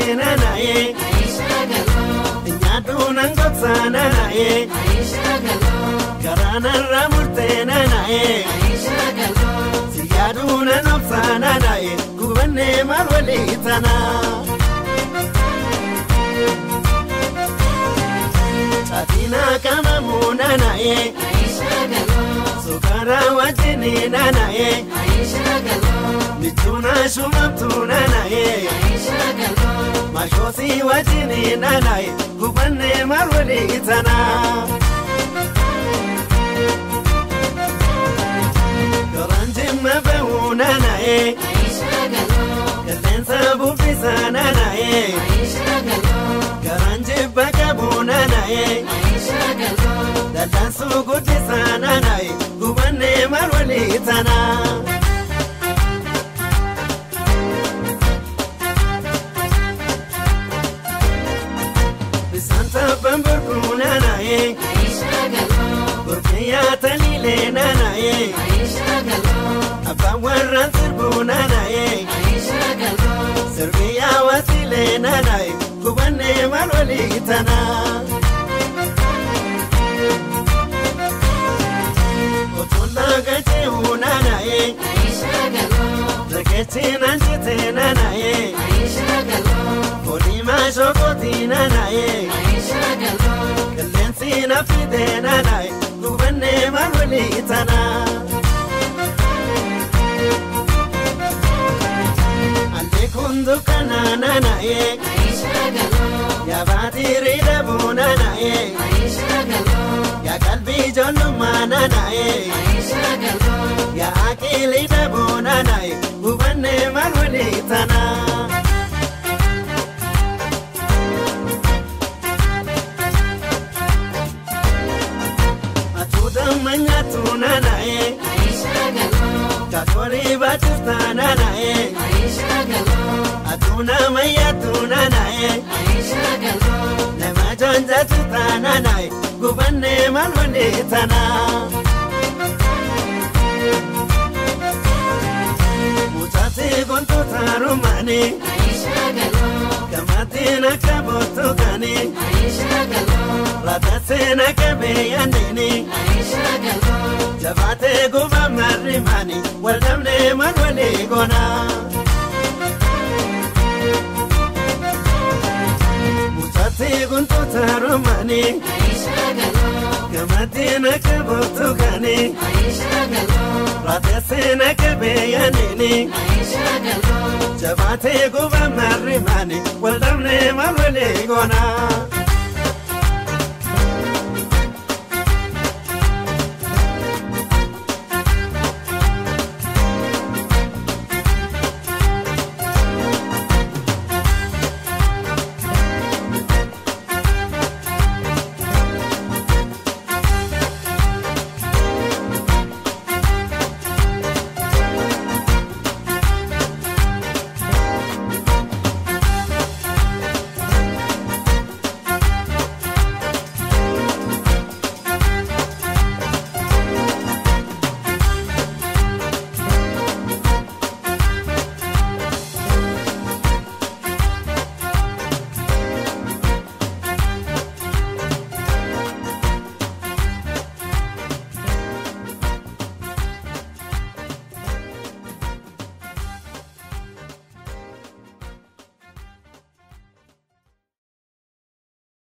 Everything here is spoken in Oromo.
tena nae nyadu nangopsana nae garana ramurtena nae siyadu nanopsana nae gubanne marwalitana Atina kama muna nae Sukara wajini na nae Mituna shumamtuna nae Mashosi wajini na nae Kubanne marwali itana Karanjim mabeuna nae Kalensa bufisana nae Karanjim bakabuna nae Dadansu gudisana nae Kubanne marwali itana Bisanta bamburkuna nae Burkiya talile na nae Abawarran sirbuna nae Sirbiya wasile na nae Kubanne marwali itana Gache una nae Gache nanjite na nae Polima shokoti na nae Kalensi na fide na nae Kubanne marwali itana Ande kundukana na nae Yabati ridabu na nae Ya kalbi joluma na nae Ya akili dabuna nae Kubanne marwali itana Atuda manyatuna nae Kakori batustana nae Atuna mayatuna nae Nema jonja tutana nae Kubanne marwali itana Mutati gonto tarumani Kamati nakabotu kani Ratase nakabeyanini Jabate guba marimani Waldamne marwali gona Mutati gonto tarumani Kamati nakabotu kani Ratase nakabeyanini Jabate guba marimani Waldamne marwali gona